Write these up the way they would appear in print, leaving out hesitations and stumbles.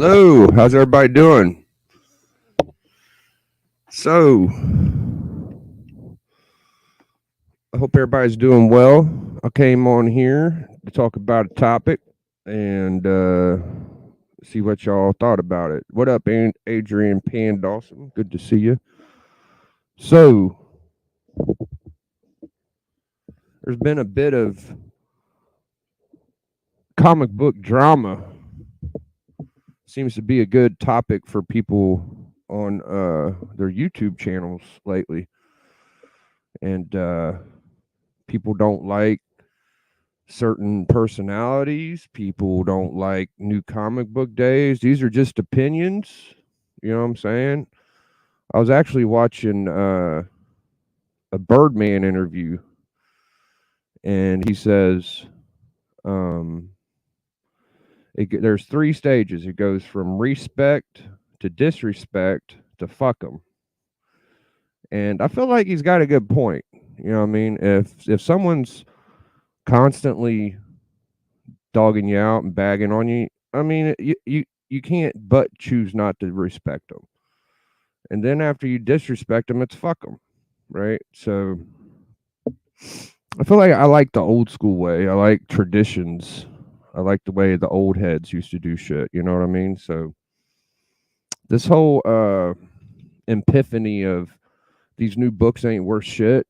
Hello, how's everybody doing? So, I hope everybody's doing well. I came on here to talk about a topic and see what y'all thought about it. What up, Adrian Pan Dawson? Good to see you. So, there's been a bit of comic book drama. Seems to be a good topic for people on their YouTube channels lately. And people don't like certain personalities. People don't like new comic book days. These are just opinions. You know what I'm saying? I was actually watching a Birdman interview, and he says um, there's three stages. It goes from respect to disrespect to fuck them. And I feel like he's got a good point. You know what I mean? If someone's constantly dogging you out and bagging on you, I mean, you can't but choose not to respect them. And then after you disrespect them, it's fuck them, right? So I feel like I like the old school way. I like traditions. I like the way the old heads used to do shit. You know what I mean? So this whole epiphany of these new books ain't worth shit.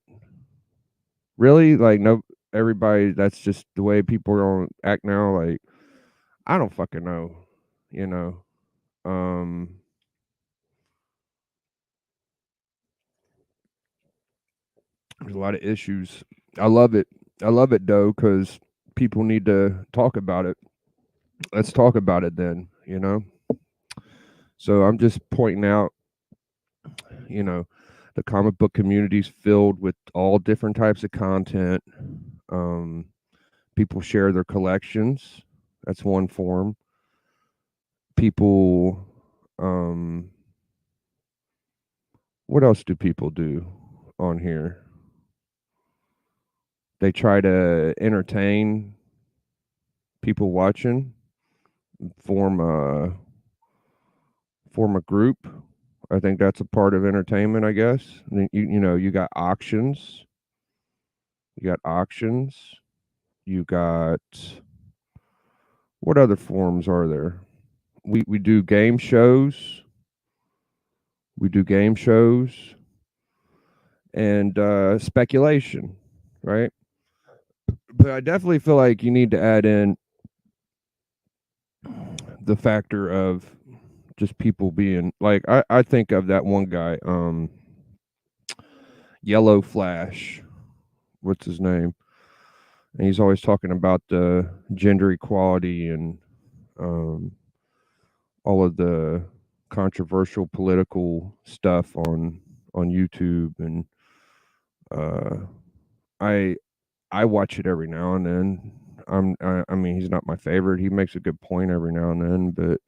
Really, like no, everybody. That's just the way people are gonna act now. Like I don't fucking know. You know. Um, there's a lot of issues. I love it. I love it though, because people need to talk about it. Let's talk about it then. You know. So I'm just pointing out. You know, the comic book community is filled with all different types of content. Um, People share their collections. That's one form. People. Um, what else do people do on here? They try to entertain people watching, form a group. I think that's a part of entertainment, I guess. And then you know, you got auctions. You got auctions. You got what other forms are there? We do game shows. We do game shows and speculation, right? But I definitely feel like you need to add in the factor of just people being like I think of that one guy, Yellow Flash. What's his name? And he's always talking about the gender equality and um, all of the controversial political stuff on YouTube, and uh, I I watch it every now and then. I mean, he's not my favorite. He makes a good point every now and then, but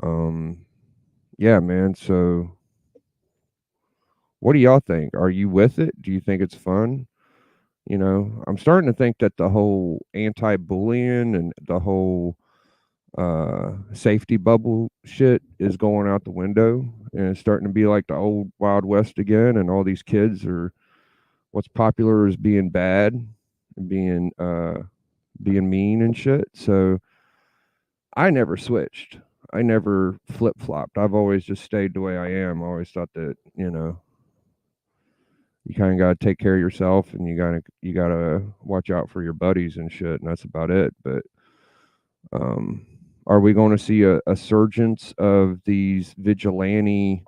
um, yeah, man. So, what do y'all think? Are you with it? Do you think it's fun? You know, I'm starting to think that the whole anti-bullying and the whole safety bubble shit is going out the window, and it's starting to be like the old Wild West again. And all these kids are what's popular is being bad and being mean and shit. So I never switched. I never flip flopped. I've always just stayed the way I am. I always thought that, you know, you kind of got to take care of yourself, and you got to watch out for your buddies and shit, and that's about it. But um are we going to see a surgence of these vigilante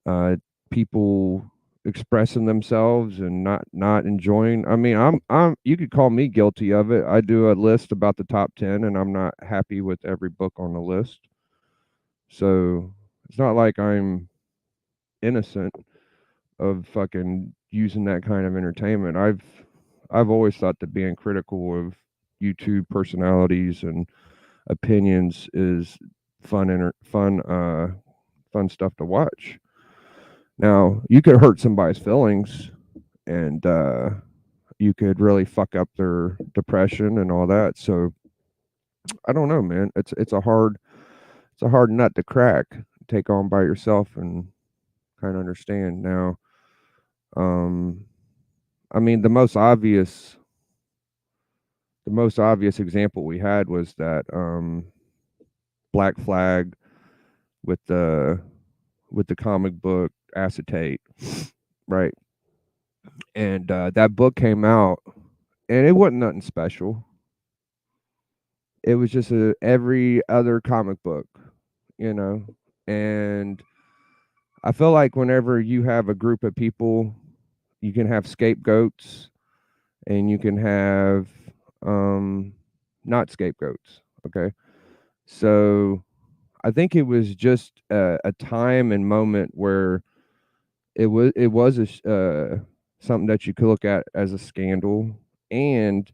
uh people expressing themselves and not enjoying? I mean, I'm you could call me guilty of it. I do a list about the top 10, and I'm not happy with every book on the list. So it's not like I'm innocent of fucking using that kind of entertainment. I've always thought that being critical of YouTube personalities and opinions is fun stuff to watch. Now, you could hurt somebody's feelings, and you could really fuck up their depression and all that. So I don't know, man. It's a hard it's a hard nut to crack, take on by yourself and kind of understand. Now, um, I mean, the most obvious example we had was that Black Flag with the comic book acetate, right? And that book came out, and it wasn't nothing special. It was just every other comic book, you know. And I feel like whenever you have a group of people, you can have scapegoats, and you can have um, not scapegoats. Okay, so I think it was just a time and moment where it was something that you could look at as a scandal, and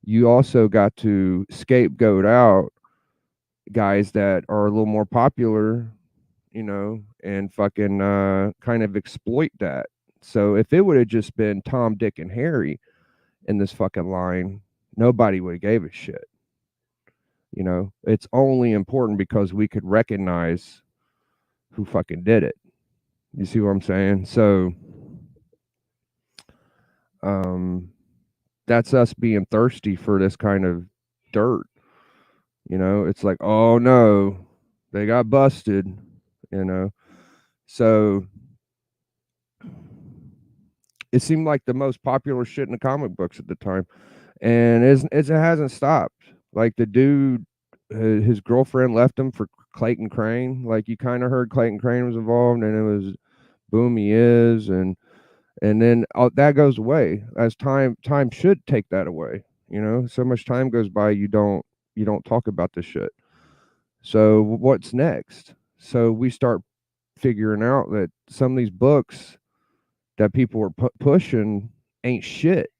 you also got to scapegoat out guys that are a little more popular, and fucking kind of exploit that. So if it would have just been Tom, Dick, and Harry in this fucking line, nobody would have gave a shit. It's only important because we could recognize who fucking did it. You see what I'm saying? So, um, that's us being thirsty for this kind of dirt. It's like, oh no, they got busted. You know, so it seemed like the most popular shit in the comic books at the time, and it hasn't stopped. Like the dude, his girlfriend left him for Clayton Crane. Like you kind of heard Clayton Crane was involved, and it was boom, he is, and then that goes away as time should take that away. So much time goes by, you don't talk about this shit. So what's next? So we start figuring out that some of these books that people are pushing ain't shit.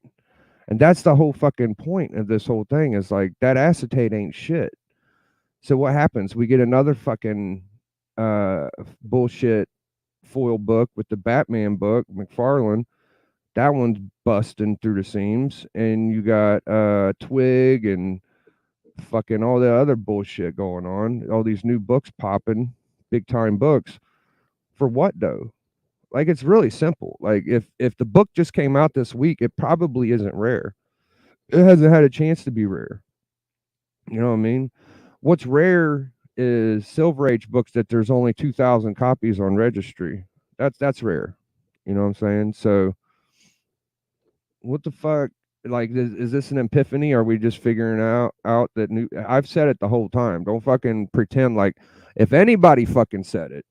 And that's the whole fucking point of this whole thing is like that acetate ain't shit. So what happens? We get another fucking bullshit foil book with the Batman book, McFarlane. That one's busting through the seams, and you got Twig and fucking all the other bullshit going on. All these new books popping, big time books. For what though? Like it's really simple. Like if the book just came out this week, it probably isn't rare. It hasn't had a chance to be rare. You know what I mean? What's rare is Silver Age books that there's only 2,000 copies on registry. That's rare. You know what I'm saying? So what the fuck? Like, is this an epiphany? Are we just figuring out that new? I've said it the whole time. Don't fucking pretend like if anybody fucking said it,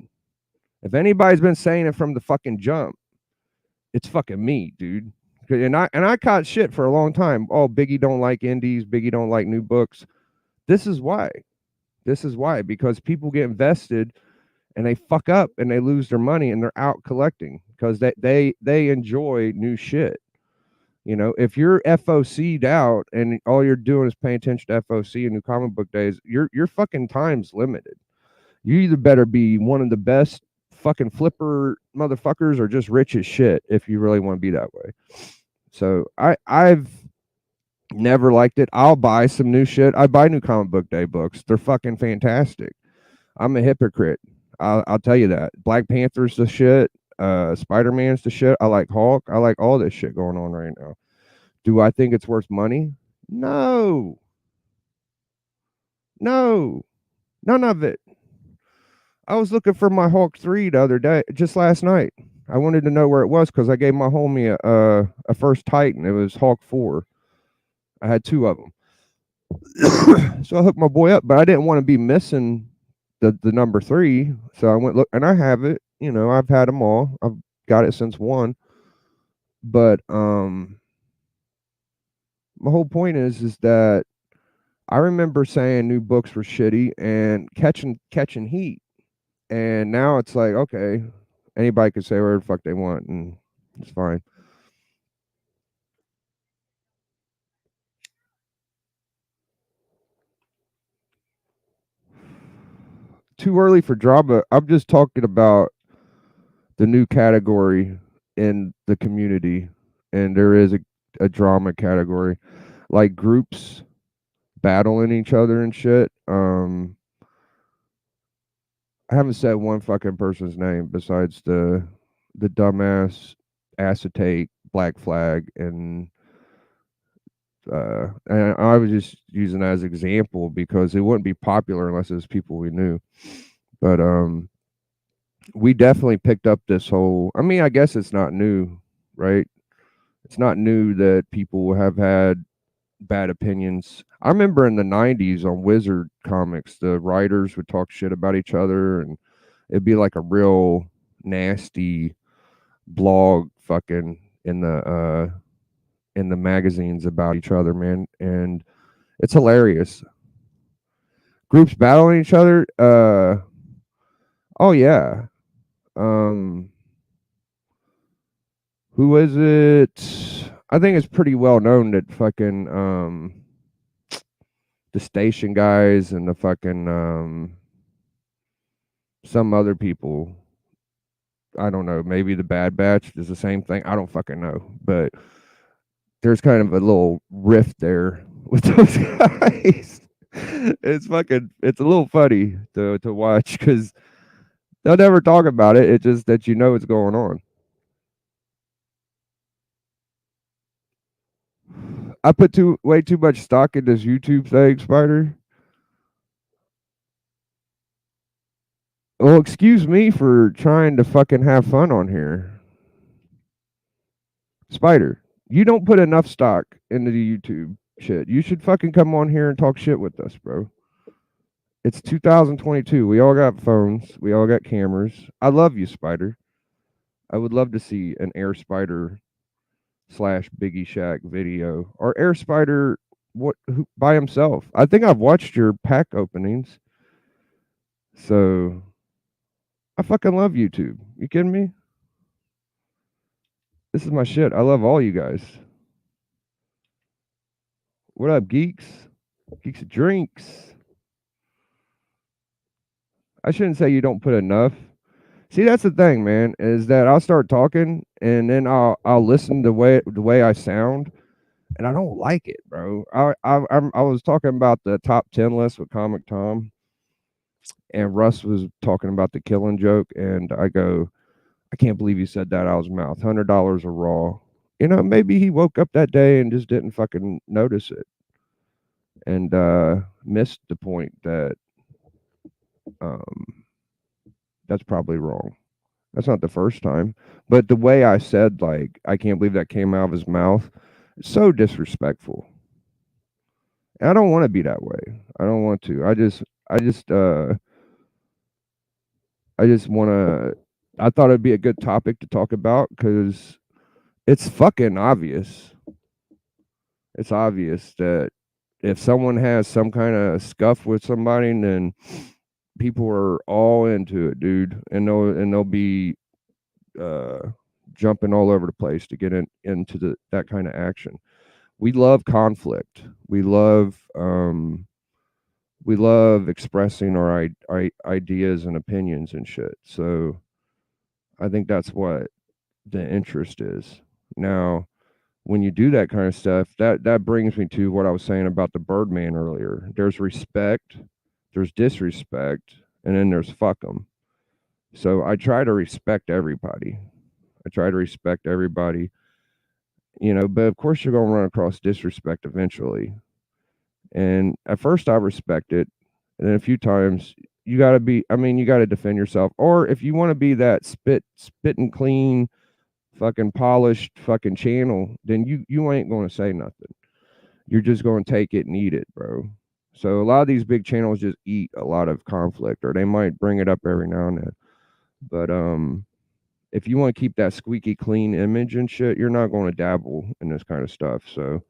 if anybody's been saying it from the fucking jump, it's fucking me, dude. And I caught shit for a long time. Oh, Biggie don't like indies. Biggie don't like new books. This is why. This is why, because people get invested and they fuck up and they lose their money and they're out collecting because they enjoy new shit. If you're FOC'd out and all you're doing is paying attention to FOC and New Comic Book Days, your fucking time's limited. You either better be one of the best fucking flipper motherfuckers or just rich as shit if you really want to be that way. So I've never liked it. I'll buy some new shit. I buy New Comic Book Day books. They're fucking fantastic. I'm a hypocrite. I'll tell you that. Black Panther's the shit. Spider-Man's the shit. I like Hulk. I like all this shit going on right now. Do I think it's worth money? No. No. None of it. I was looking for my Hulk 3 the other day, just last night. I wanted to know where it was because I gave my homie a first Titan. It was Hulk 4. I had 2 of them. So I hooked my boy up, but I didn't want to be missing the number 3. So I went look, and I have it. I've had them all. I've got it since 1. But my whole point is that I remember saying new books were shitty and catching heat. And now it's like, okay, anybody can say whatever the fuck they want and it's fine. Too early for drama. I'm just talking about the new category in the community, and there is a drama category, like groups battling each other and shit. I haven't said one fucking person's name besides the dumbass acetate Black Flag, and I was just using that as example because it wouldn't be popular unless it was people we knew. But we definitely picked up this whole. I mean, I guess it's not new, right? It's not new that people have had bad opinions. I remember in the '90s on Wizard comics, the writers would talk shit about each other, and it'd be like a real nasty blog fucking in the magazines about each other, man, and it's hilarious. Groups battling each other. Oh yeah. Um, who is it? I think it's pretty well known that fucking the station guys and the fucking some other people. I don't know. Maybe the Bad Batch is the same thing. I don't fucking know, but there's kind of a little rift there with those guys. It's a little funny to watch because they'll never talk about it. It's just that you know what's going on. I put way too much stock in this YouTube thing, Spider. Well, excuse me for trying to fucking have fun on here. Spider, you don't put enough stock into the YouTube shit. You should fucking come on here and talk shit with us, bro. It's 2022. We all got phones. We all got cameras. I love you, Spider. I would love to see an Air Spider slash Biggie Shack video or Air Spider by himself. I think I've watched your pack openings. So I fucking love YouTube. You kidding me? This is my shit. I love all you guys. What up, geeks? Geeks of drinks. I shouldn't say you don't put enough. See, that's the thing, man, is that I'll start talking and then I'll listen to the way I sound, and I don't like it, bro. I was talking about the top 10 list with Comic Tom, and Russ was talking about the killing joke, and I go, I can't believe you said that out of his mouth. $100 a raw. You know, maybe he woke up that day and just didn't fucking notice it, and missed the point that um, that's probably wrong. That's not the first time, but the way I said, like, I can't believe that came out of his mouth, it's so disrespectful. And I don't want to be that way. I don't want to. I just, I just want to. I thought it'd be a good topic to talk about because it's fucking obvious. It's obvious that if someone has some kind of scuff with somebody, then people are all into it, dude, and they'll be uh, jumping all over the place to get into that kind of action. We love conflict. We love expressing our ideas and opinions and shit. So I think that's what the interest is. Now, when you do that kind of stuff, that brings me to what I was saying about the Birdman earlier. There's respect, there's disrespect, and then there's fuck 'em. So I try to respect everybody. I try to respect everybody, but of course you're going to run across disrespect eventually. And at first I respect it, and then a few times you got to defend yourself. Or if you want to be that spitting clean, fucking polished fucking channel, then you ain't going to say nothing. You're just going to take it and eat it, bro. So a lot of these big channels just eat a lot of conflict, or they might bring it up every now and then. But if you want to keep that squeaky clean image and shit, you're not going to dabble in this kind of stuff. So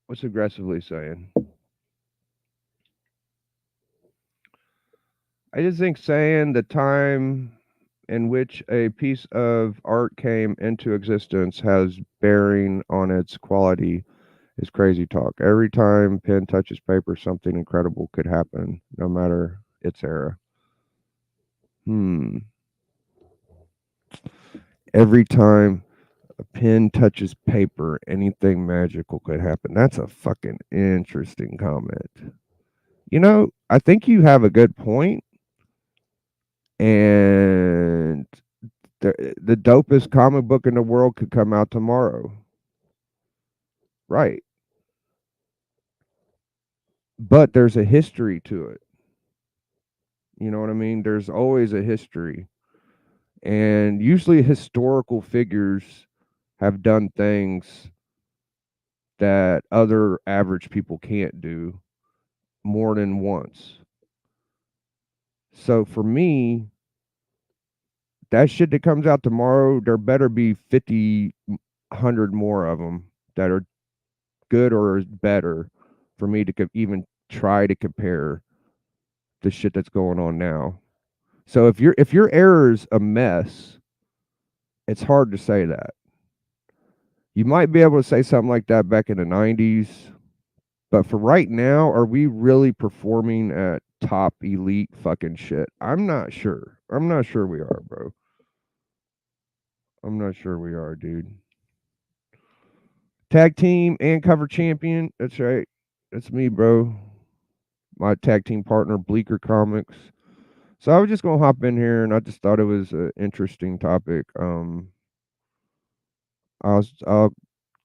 what's aggressively saying? I just think saying the time in which a piece of art came into existence has bearing on its quality is crazy talk. Every time pen touches paper, something incredible could happen, no matter its era. Hmm. every time a pen touches paper, anything magical could happen. That's a fucking interesting comment. You know, I think you have a good point, and the dopest comic book in the world could come out tomorrow. Right. But there's a history to it. You know what I mean? There's always a history. And usually historical figures have done things that other average people can't do more than once. So for me, that shit that comes out tomorrow, there better be 50, 100 more of them that are good or better for me to even try to compare the shit that's going on now. So if your error's a mess, it's hard to say that. You might be able to say something like that back in the 90s, but for right now, are we really performing at top elite fucking shit? I'm not sure. I'm not sure we are, bro. I'm not sure we are, dude. Tag team and cover champion. That's right. That's me, bro. My tag team partner, Bleecker Comics. So I was just gonna hop in here, and I just thought it was an interesting topic. I'll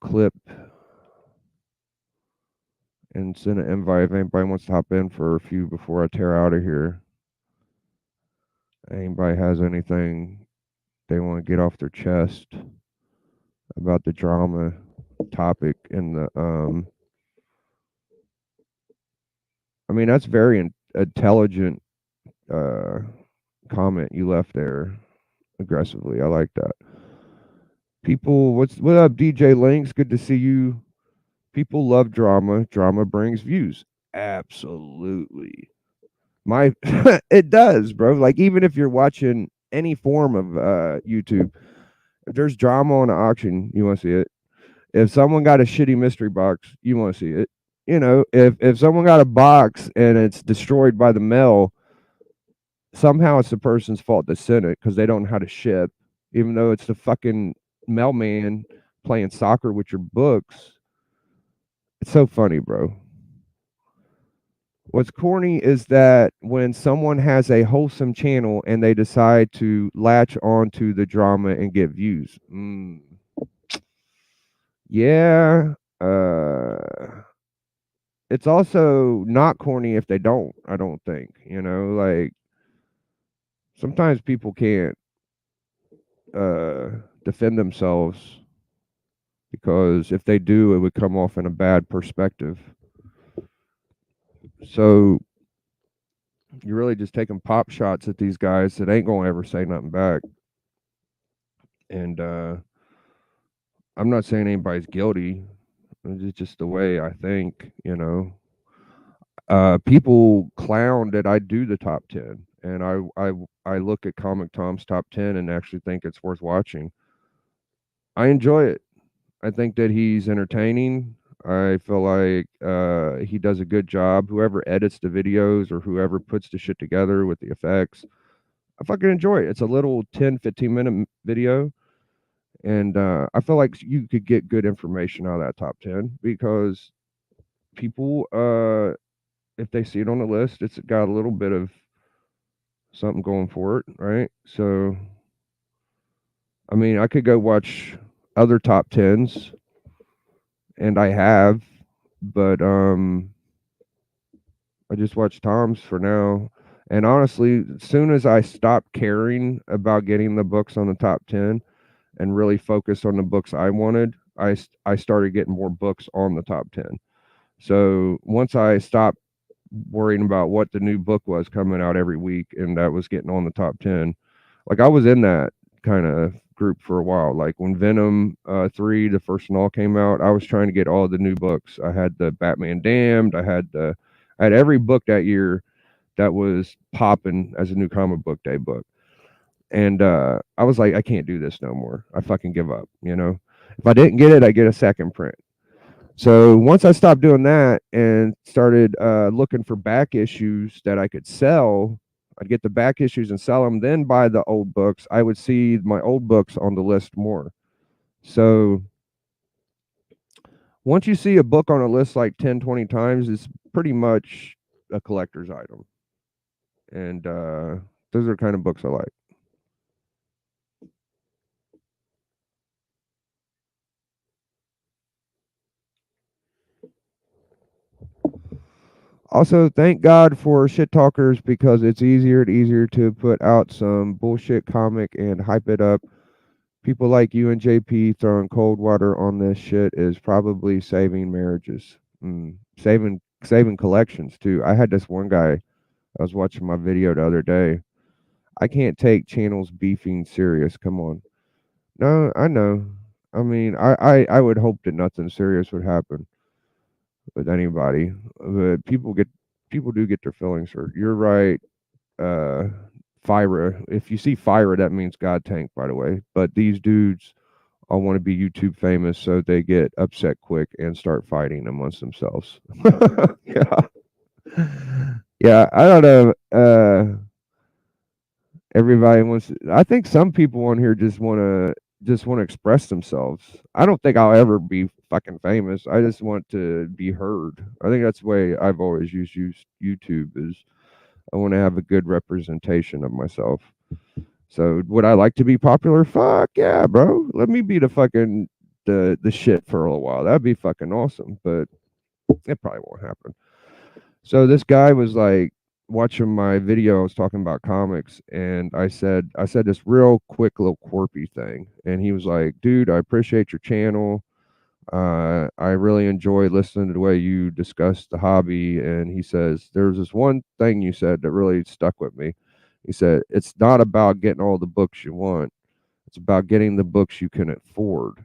clip and send an invite if anybody wants to hop in for a few before I tear out of here. Anybody has anything they want to get off their chest about the drama topic in the I mean that's very intelligent comment you left there aggressively. I like that. People, what up, DJ Links? Good to see you. People love drama. Drama brings views. Absolutely. My it does, bro. Like even if you're watching any form of YouTube, if there's drama on an auction, you want to see it. If someone got a shitty mystery box, you want to see it. You know, if someone got a box and it's destroyed by the mail, somehow it's the person's fault that sent it because they don't know how to ship, even though it's the fucking mailman playing soccer with your books. It's so funny, bro. What's corny is that when someone has a wholesome channel and they decide to latch onto the drama and get views. Yeah. It's also not corny if they don't, I don't think. You know, like sometimes people can't defend themselves because if they do, it would come off in a bad perspective. So you're really just taking pop shots at these guys that ain't gonna ever say nothing back. And I'm not saying anybody's guilty. It's just the way I think, you know. People clown that I do the top 10, and I look at Comic Tom's top 10 and actually think it's worth watching. I enjoy it. I think that he's entertaining. I feel like he does a good job. Whoever edits the videos or whoever puts the shit together with the effects, I fucking enjoy it. It's a little 10, 15-minute video. And I feel like you could get good information out of that top 10 because people, if they see it on the list, it's got a little bit of something going for it, right? So, I mean, I could go watch other top 10s, and I have, but I just watch Tom's for now. And honestly, as soon as I stopped caring about getting the books on the top 10 and really focused on the books I wanted, I started getting more books on the top 10. So once I stopped worrying about what the new book was coming out every week and that was getting on the top 10, like I was in that kind of group for a while. Like when Venom 3, the first one all came out, I was trying to get all the new books. I had the Batman Damned. I had every book that year that was popping as a new comic book day book. And I was like, I can't do this no more. I fucking give up, you know? If I didn't get it, I get a second print. So once I stopped doing that and started looking for back issues that I could sell, I'd get the back issues and sell them, then buy the old books. I would see my old books on the list more. So once you see a book on a list like 10, 20 times, it's pretty much a collector's item. And those are the kind of books I like. Also, thank God for shit talkers, because it's easier and easier to put out some bullshit comic and hype it up. People like you and JP throwing cold water on this shit is probably saving marriages, saving collections too. I had this one guy. I was watching my video the other day. I can't take channels beefing serious. Come on. No, I know. I mean, I would hope that nothing serious would happen with anybody, but people do get their feelings hurt. You're right. Fyra. If you see Fyra, that means God Tank, by the way. But these dudes all want to be YouTube famous, so they get upset quick and start fighting amongst themselves. Yeah, yeah. I don't know. Everybody wants. I think some people on here just want to express themselves. I don't think I'll ever be fucking famous. I just want to be heard. I think that's the way I've always used YouTube. Is I want to have a good representation of myself. So would I like to be popular? Fuck yeah, bro. Let me be the shit for a little while. That'd be fucking awesome. But it probably won't happen. So this guy was like watching my video. I was talking about comics, and I said this real quick little quirky thing, and he was like, "Dude, I appreciate your channel. I really enjoy listening to the way you discuss the hobby." And he says, "There's this one thing you said that really stuck with me." He said, "It's not about getting all the books you want. It's about getting the books you can afford."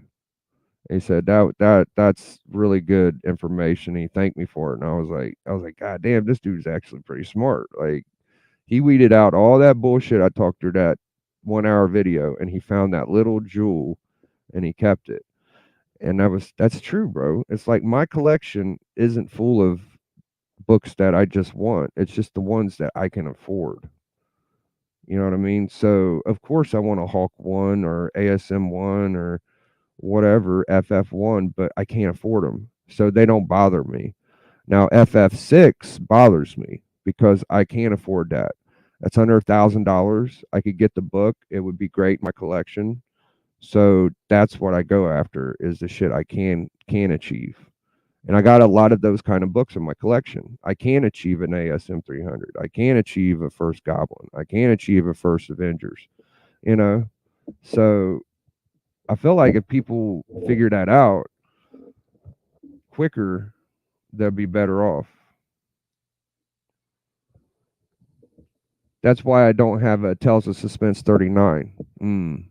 He said that's really good information. He thanked me for it, and I was like, God damn, this dude's actually pretty smart. Like, he weeded out all that bullshit I talked through that 1 hour video, and he found that little jewel, and he kept it. And that's true, bro. It's like my collection isn't full of books that I just want. It's just the ones that I can afford. You know what I mean? So of course I want a Hawk 1 or ASM 1 or whatever, FF1, but I can't afford them. So they don't bother me. Now FF6 bothers me because I can't afford that. That's under $1,000. I could get the book. It would be great in my collection. So that's what I go after, is the shit I can achieve. And I got a lot of those kind of books in my collection. I can achieve an ASM 300. I can achieve a First Goblin. I can achieve a First Avengers. You know, so I feel like if people figure that out quicker, they'll be better off. That's why I don't have a Tales of Suspense 39.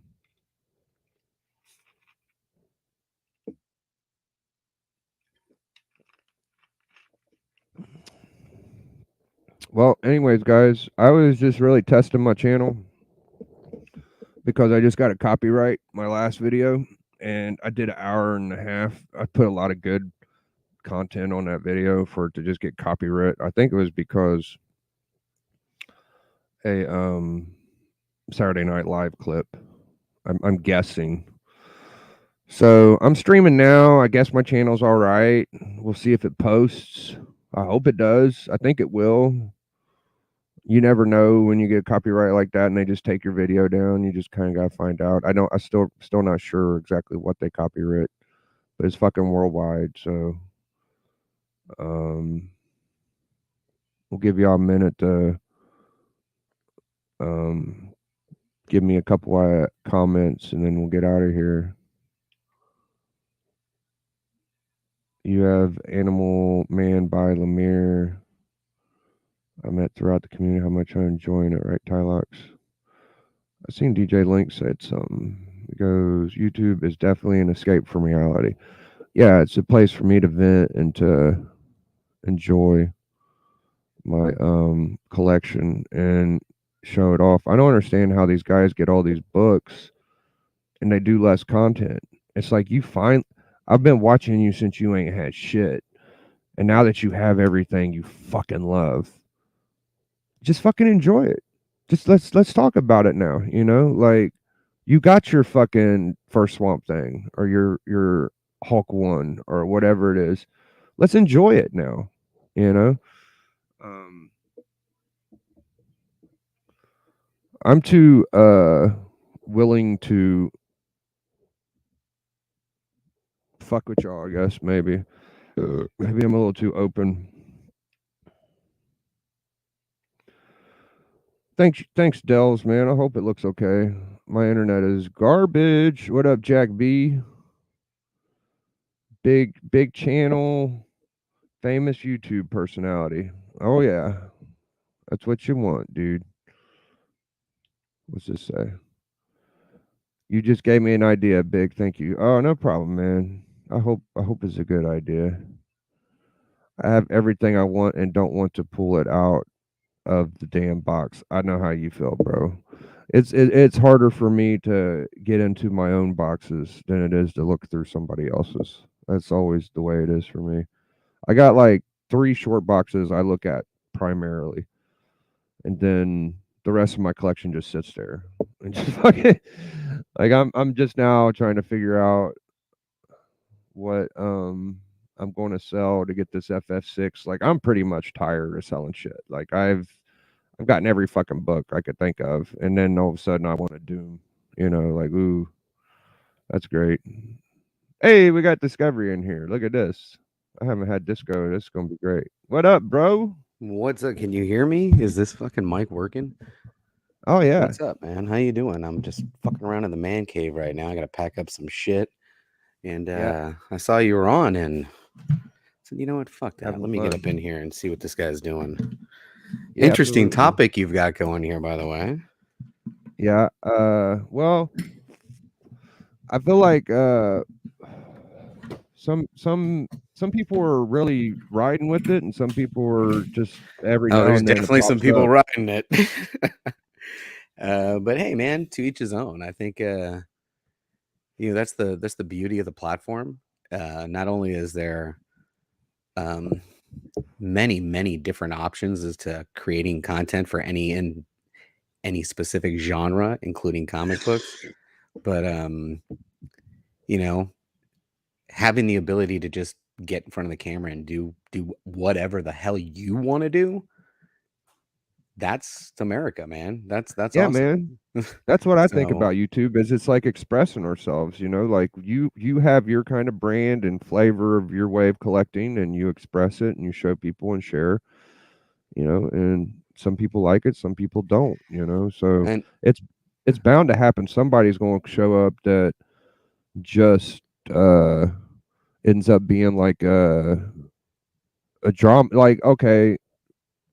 Well, anyways, guys, I was just really testing my channel because I just got a copyright my last video, and I did 1.5 hours. I put a lot of good content on that video for it to just get copyright. I think it was because a Saturday Night Live clip. I'm guessing. So I'm streaming now. I guess my channel's all right. We'll see if it posts. I hope it does. I think it will. You never know when you get a copyright like that and they just take your video down. You just kind of gotta find out. I still not sure exactly what they copyright, but it's fucking worldwide. So we'll give y'all a minute to give me a couple of comments, and then we'll get out of here. You have Animal Man by Lemire. I met throughout the community how much I'm enjoying it, right, Tylox? I've seen DJ Link said something. It goes, YouTube is definitely an escape from reality. Yeah, it's a place for me to vent and to enjoy my collection and show it off. I don't understand how these guys get all these books and they do less content. It's like I've been watching you since you ain't had shit. And now that you have everything you fucking love, just fucking enjoy it. just let's talk about it now, you know? Like you got your fucking first Swamp Thing or your Hulk 1 or whatever it is. Let's enjoy it now, you know? Um I'm too willing to fuck with y'all, I guess maybe. Maybe I'm a little too open. Thanks, Dells, man. I hope it looks okay. My internet is garbage. What up, Jack B? Big channel, famous YouTube personality. Oh yeah, that's what you want, dude. What's this say? You just gave me an idea, Big. Thank you. Oh, no problem, man. I hope it's a good idea. I have everything I want and don't want to pull it out of the damn box. I know how you feel, bro. It's harder for me to get into my own boxes than it is to look through somebody else's. That's always the way it is for me. I got like 3 short boxes I look at primarily, and then the rest of my collection just sits there. And just fucking like I'm just now trying to figure out what I'm going to sell to get this FF6. Like I'm pretty much tired of selling shit. Like I've gotten every fucking book I could think of, and then all of a sudden I want a Doom. You know, like ooh, that's great. Hey, we got Discovery in here. Look at this. I haven't had Disco. This is gonna be great. What up, bro? What's up? Can you hear me? Is this fucking mic working? Oh yeah, What's up, man? How you doing? I'm just fucking around in the man cave right now. I gotta pack up some shit. And yeah. I saw you were on and said, you know what? Fuck that. Having Let me get up fun. in here and see what this guy's doing. Yeah, Interesting absolutely. topic you've got going here, by the way. Yeah. Well, I feel like some people are really riding with it, and some people are just every Oh, now there's and then it definitely some pops people up. riding it. But hey, man, to each his own. I think that's the beauty of the platform. Not only is there um many different options as to creating content for any specific genre, including comic books, but you know, having the ability to just get in front of the camera and do whatever the hell you want to do, that's America, man. That's Yeah, awesome. man. That's what I think So, about YouTube is it's like expressing ourselves, you know, like you have your kind of brand and flavor of your way of collecting and you express it and you show people and share, you know, and some people like it, some people don't, you know. So and it's it's bound to happen. Somebody's going to show up that just ends up being like a drama like okay,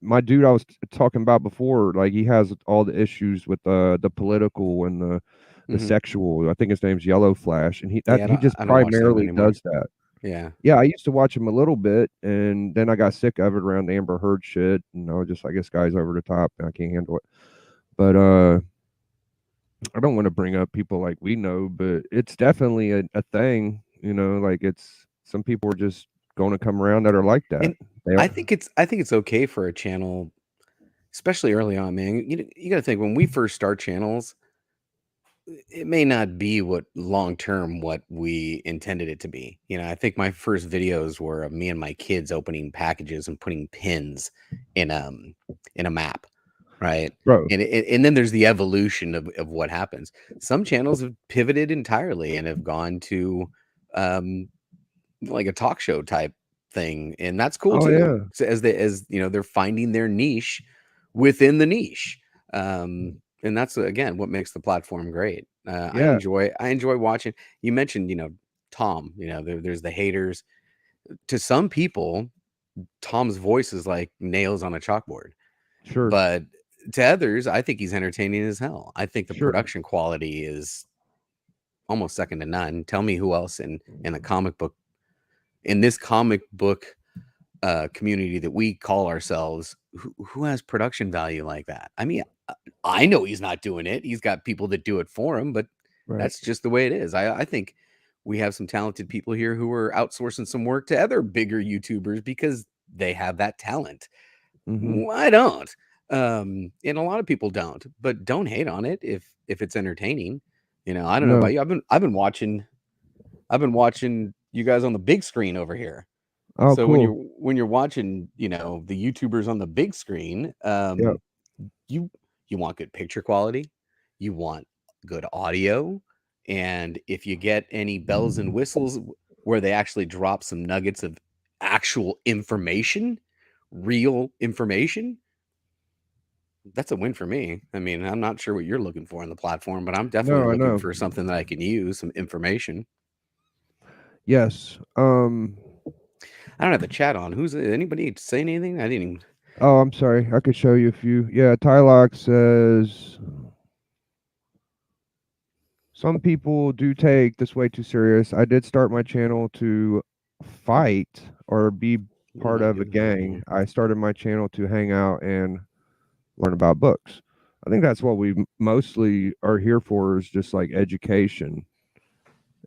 my dude I was talking about before, like he has all the issues with the political and the mhm. sexual. I think his name's Yellow Flash, and Yeah, he just I don't watch them primarily anymore. does that. Yeah. Yeah, I used to watch him a little bit, and then I got sick of it around the Amber Heard shit. And I was just like, this guy's over the top, and I can't handle it. But I don't want to bring up people like we know, but it's definitely a thing. You know, like it's some people are just going to come around that are like that. And They I are. think it's okay for a channel, especially early on, man. You got to think when we first start channels, it may not be what long term what we intended it to be. I think my first videos were of me and my kids opening packages and putting pins in in a map, right? Bro. And then there's the evolution of what happens. Some channels have pivoted entirely and have gone to um like a talk show type thing, and that's cool Oh too. yeah, So as they're finding their niche within the niche. And that's again what makes the platform great. yeah, I enjoy watching. You mentioned, Tom. There's the haters. To some people, Tom's voice is like nails on a chalkboard, sure, but to others, I think he's entertaining as hell. I think the sure. production quality is almost second to none. Tell me who else in the comic book in this comic book community that we call ourselves, who has production value like that? I mean, I know he's not doing it. He's got people that do it for him, but Right. that's just the way it is. I think we have some talented people here who are outsourcing some work to other bigger YouTubers because they have that talent. Mhm. I don't. And a lot of people don't, but don't hate on it if it's entertaining. You know, I don't know No. about you. I've been watching you guys on the big screen over here. Oh, So when cool. you're watching, you know, the YouTubers on the big screen, Yep. you want good picture quality, you want good audio, and if you get any bells and whistles where they actually drop some nuggets of actual information, real information, that's a win for me. I mean, I'm not sure what you're looking for in the platform, but I'm definitely No, I looking know. for something that I can use, some information. Yes. I don't have the chat on. Who's anybody saying anything? I didn't even. Oh, I'm sorry. I could show you a few. Yeah, Tylock says some people do take this way too serious. I did start my channel to fight or be What am part I of a doing on gang. here? I started my channel to hang out and learn about books. I think that's what we mostly are here for, is just like education.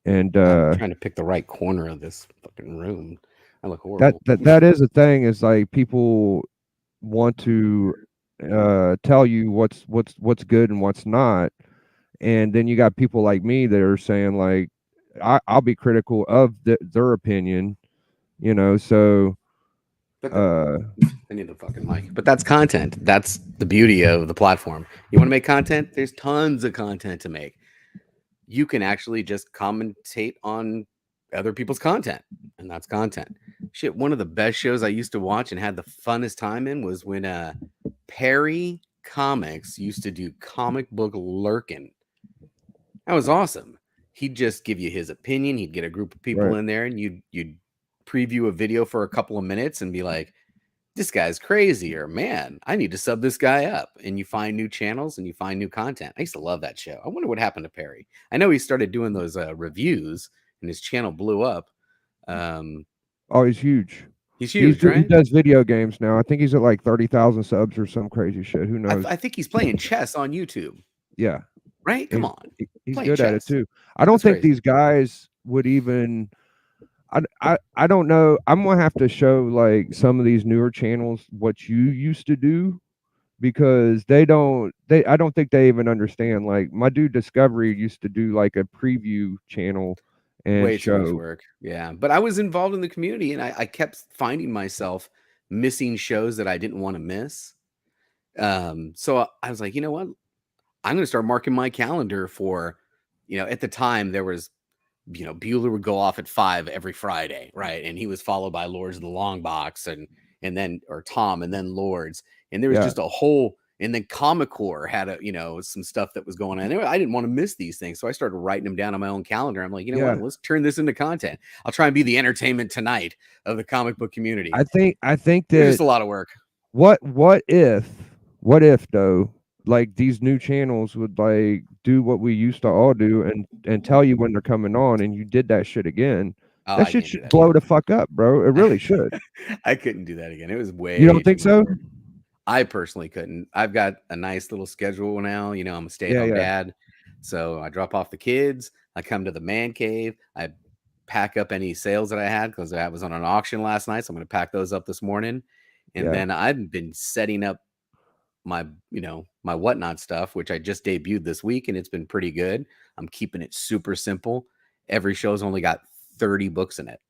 And I'm trying to pick the right corner of this fucking room. I look that horrible. that is the thing, is like people want to tell you what's good and what's not, and then you got people like me that are saying like I'll be critical of their opinion, you know. So But uh I need the fucking mic. But that's content. That's the beauty of the platform. You want to make content? There's tons of content to make. You can actually just commentate on other people's content, and that's content. Shit, one of the best shows I used to watch and had the funnest time in was when Perry Comics used to do comic book lurking. That was awesome. He'd just give you his opinion. He'd get a group of people right. in there, and you'd preview a video for a couple of minutes and be like, "This guy's crazy," or "Man, I need to sub this guy up." And you find new channels and you find new content. I used to love that show. I wonder what happened to Perry. I know he started doing those reviews, and his channel blew up. Um, Oh, he's huge. he's huge, He right? does video games now. I think he's at like 30,000 subs or some crazy shit. Who knows? I think he's playing chess on YouTube, Yeah. right? Come He's on, he's playing good at it chess. too. I don't That's think crazy. these guys would even I don't know. I'm gonna have to show like some of these newer channels what you used to do, because they I don't think they even understand. Like my dude Discovery used to do like a preview channel and Way too much show. work. Yeah. But I was involved in the community and I kept finding myself missing shows that I didn't want to miss. So I was like, you know what? I'm going to start marking my calendar for, you know, at the time there was, you know, Bueller would go off at 5 every Friday, right? And he was followed by Lords of the Long Box and then or Tom and then Lords. And there was Yeah. just a whole and then Comic Core had a, you know, some stuff that was going on. I didn't want to miss these things. So I started writing them down on my own calendar. I'm like, you know what? Yeah. Let's turn this into content. I'll try and be the entertainment tonight of the comic book community. I think It was just that a lot of work. what if though, like these new channels would like do what we used to all do and tell you when they're coming on, and you did that shit again. Oh, That I shit can't do should that blow again. the fuck up, bro. It really should. I couldn't do that again. It was You don't way too think much so? work. I personally couldn't. I've got a nice little schedule now. You know, I'm a Yeah, stay-at-home yeah. dad. So I drop off the kids. I come to the man cave. I pack up any sales that I had because I was on an auction last night. So I'm going to pack those up this morning. And Yeah. then I've been setting up my, you know, my whatnot stuff, which I just debuted this week, and it's been pretty good. I'm keeping it super simple. Every show's only got 30 books in it.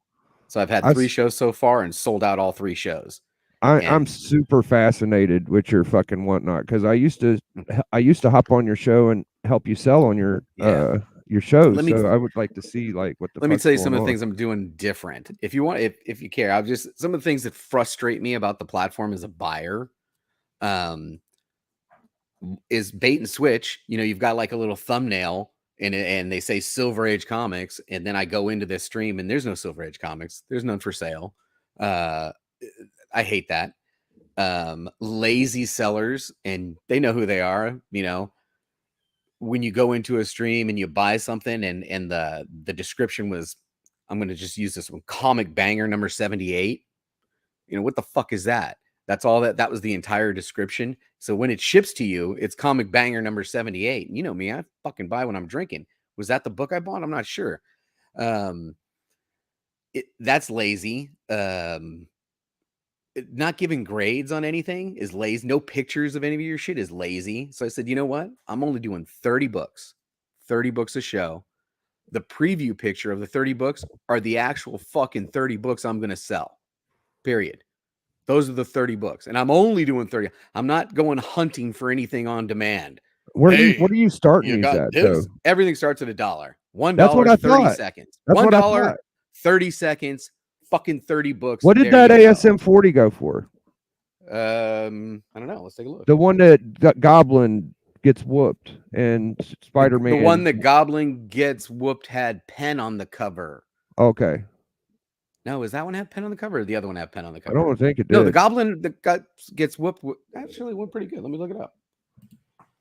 So I've had I 3 s- shows so far and sold out all 3 shows. I'm And super fascinated with your fucking whatnot, because I used to hop on your show and help you sell on yeah, your shows. let me So I would like to see like what the let me fuck's tell you going some of the on. things I'm doing different. If you want, if you care, I'll just some of the things that frustrate me about the platform as a buyer. Um, is bait and switch. You know, you've got like a little thumbnail and they say Silver Age Comics, and then I go into this stream and there's no Silver Age Comics. There's none for sale. Uh, I hate that. Lazy sellers, and they know who they are. You know, when you go into a stream and you buy something and the description was, I'm going to just use this one, comic banger number 78. You know, what the fuck is that? That's all that was the entire description. So when it ships to you, it's comic banger number 78. And you know me, I fucking buy when I'm drinking. Was that the book I bought? I'm not sure. Um, that's lazy. not giving grades on anything is lazy. No pictures of any of your shit is lazy. So I said, you know what? I'm only doing 30 books, 30 books a show. The preview picture of the 30 books are the actual fucking 30 books I'm going to sell. Period. Those are the 30 books. And I'm only doing 30. I'm not going hunting for anything on demand. What are you starting these at, though? Everything starts at $1. That's what I $1, 30 thought. seconds. That's what I $1, thought. 30 seconds, fucking 30 books. What did that ASM 40 go for? I don't know. Let's take a look. The one that Goblin gets whooped and Spider-Man. The one that Goblin gets whooped had pen on the cover. Okay. No, is that one have pen on the cover or the other one have pen on the cover? I don't think it did. No, the Goblin that gets whooped actually went pretty good. Let me look it up.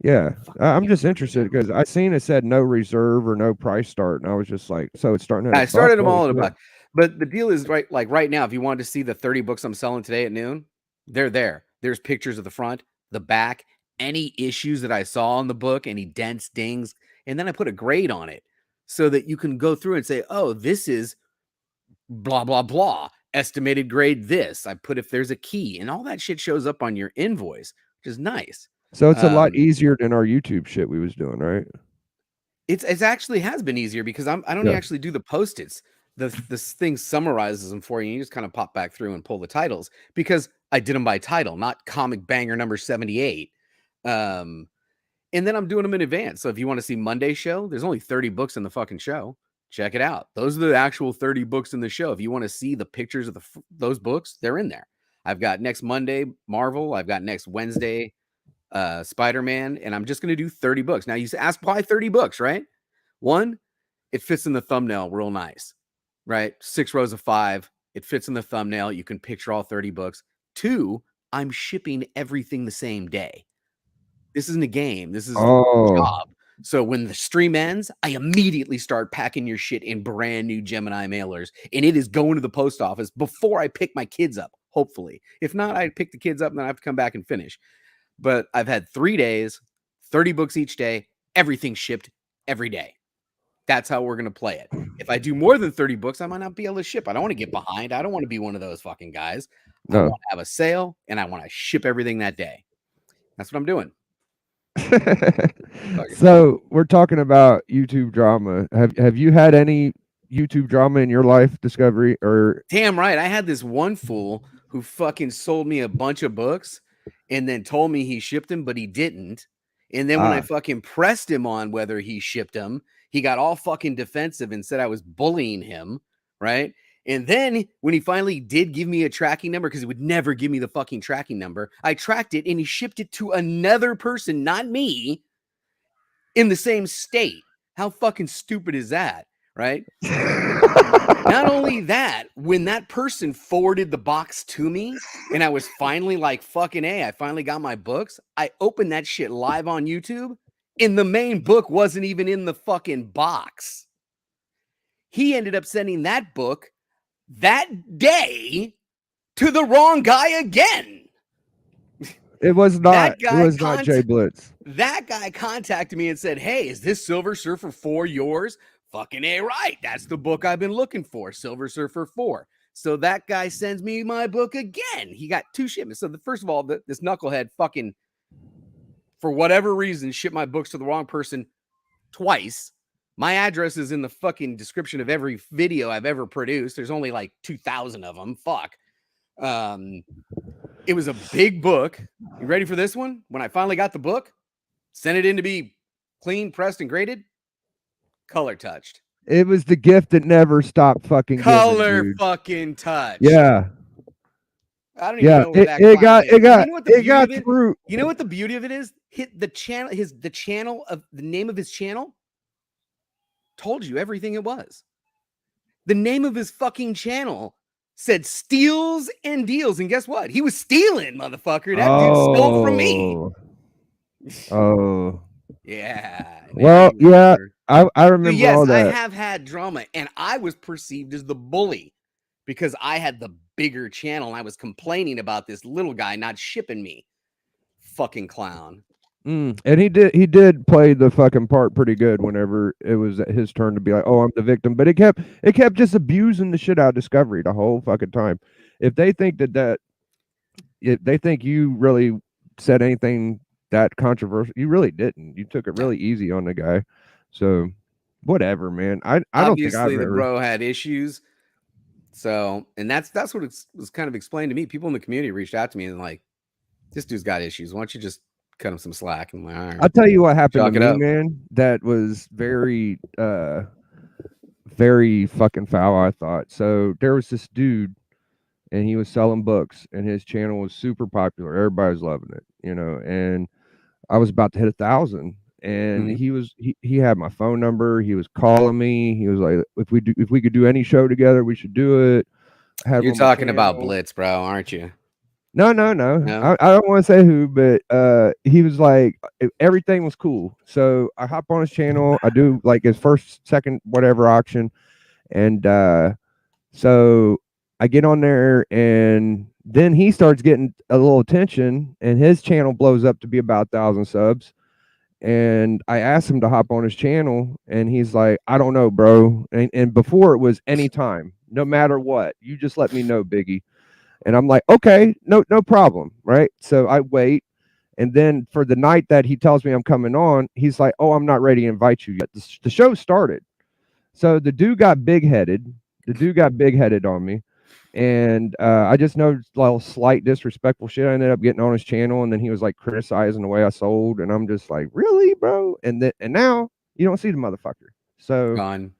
Yeah, I'm just interested because I seen it said no reserve or no price start, and I was just like, so it's starting at I started them all at $1. But the deal is right now, if you wanted to see the 30 books I'm selling today at noon, they're there. There's pictures of the front, the back, any issues that I saw in the book, any dents, dings, and then I put a grade on it so that you can go through and say, oh, this is blah, blah, blah, estimated grade this. I put if there's a key, and all that shit shows up on your invoice, which is nice. So it's a lot easier than our YouTube shit we was doing, right? It's actually has been easier because I don't actually do the post-its. This thing summarizes them for you. You just kind of pop back through and pull the titles because I did them by title, not comic banger number 78. And then I'm doing them in advance. So if you want to see Monday's show, there's only 30 books in the fucking show. Check it out. Those are the actual 30 books in the show. If you want to see the pictures of those books, they're in there. I've got next Monday Marvel. I've got next Wednesday Spider-Man, and I'm just going to do 30 books. Now you ask why 30 books, right? One, it fits in the thumbnail real nice, right? 6 rows of 5. It fits in the thumbnail. You can picture all 30 books. 2, I'm shipping everything the same day. This isn't a game. This is a job. So when the stream ends, I immediately start packing your shit in brand new Gemini mailers, and it is going to the post office before I pick my kids up, hopefully. If not, I pick the kids up and then I have to come back and finish. But I've had 3 days, 30 books each day, everything shipped every day. That's how we're going to play it. If I do more than 30 books, I might not be able to ship. I don't want to get behind. I don't want to be one of those fucking guys. I want to have a sale, and I want to ship everything that day. That's what I'm doing. So we're talking about YouTube drama. Have you had any YouTube drama in your life, Discovery? Or damn right. I had this one fool who fucking sold me a bunch of books and then told me he shipped them, but he didn't. And then when I fucking pressed him on whether he shipped them, he got all fucking defensive and said I was bullying him, right? And then when he finally did give me a tracking number, because he would never give me the fucking tracking number, I tracked it and he shipped it to another person, not me, in the same state. How fucking stupid is that, right? Not only that, when that person forwarded the box to me and I was finally like, fucking A, I finally got my books, I opened that shit live on YouTube and the main book wasn't even in the fucking box. He ended up sending that book that day to the wrong guy again. It was not. It was not Jay Blitz. That guy contacted me and said, "Hey, is this Silver Surfer 4 yours?" Fucking A, right. That's the book I've been looking for, Silver Surfer 4. So that guy sends me my book again. He got 2 shipments. So first of all, this knucklehead fucking, for whatever reason, shipped my books to the wrong person twice. My address is in the fucking description of every video I've ever produced. There's only like 2,000 of them. Fuck. It was a big book. You ready for this one? When I finally got the book, sent it in to be clean, pressed, and graded, color touched. It was the gift that never stopped fucking color giving, fucking touch. Yeah. I don't even know what that got through. You know what the beauty of it is? Hit the channel, the name of his channel told you everything it was. The name of his fucking channel said Steals and Deals, and guess what? He was stealing, motherfucker. That dude stole from me. Oh. Yeah. Well, yeah. I remember yes, all that. I have had drama, and I was perceived as the bully because I had the bigger channel, and I was complaining about this little guy not shipping me. Fucking clown. And he did play the fucking part pretty good whenever it was his turn to be like, oh, I'm the victim. But it kept just abusing the shit out of Discovery the whole fucking time. If they think that they think you really said anything that controversial. You really didn't. You took it really easy on the guy. So whatever, man. I don't think I've Obviously, the ever. bro had issues. So, and that's what it was kind of explained to me. People in the community reached out to me and like, this dude's got issues. Why don't you just cut him some slack? And I'm like, all right, I'll tell you what happened chalk to it me, up. man. That was very very fucking foul, I thought. So there was this dude and he was selling books and his channel was super popular. Everybody was loving it, you know, and I was about to hit 1,000 and he had my phone number. He was calling me. He was like, if we could do any show together, we should do it. You're talking about Blitz, bro, aren't you? No. I don't want to say who, but he was like, everything was cool. So I hop on his channel. I do like his first, second, whatever auction. And so I get on there and then he starts getting a little attention and his channel blows up to be about 1,000 subs. And I asked him to hop on his channel and he's like, I don't know, bro. And before it was anytime, no matter what, you just let me know, Biggie. And I'm like, okay, no problem. Right. So I wait. And then for the night that he tells me I'm coming on, he's like, oh, I'm not ready to invite you yet. The show started. So the dude got big headed. On me. And I just noticed a little slight disrespectful shit. I ended up getting on his channel and then he was like criticizing the way I sold. And I'm just like, really, bro? And now you don't see the motherfucker. So Gone.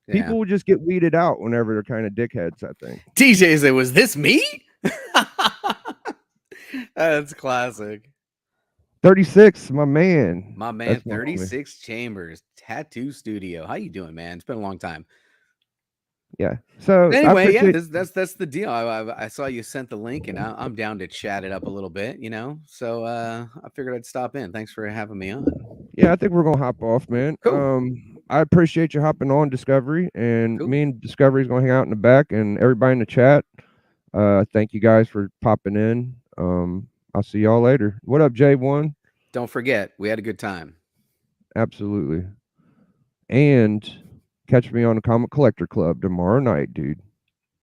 Yeah. People will just get weeded out whenever they're kind of dickheads, I think. TJ said, was this me? That's classic. 36, my man. My man, 36 Chambers Tattoo Studio. How you doing, man? It's been a long time. Yeah. So anyway, yeah, that's the deal. I saw you sent the link, and I'm down to chat it up a little bit, you know. So I figured I'd stop in. Thanks for having me on. Yeah, I think we're gonna hop off, man. Cool. I appreciate you hopping on Discovery, and me and Discovery's gonna hang out in the back, and everybody in the chat. Thank you guys for popping in. I'll see y'all later. What up, J1? Don't forget, we had a good time. Absolutely. And catch me on the Comic Collector Club tomorrow night, dude.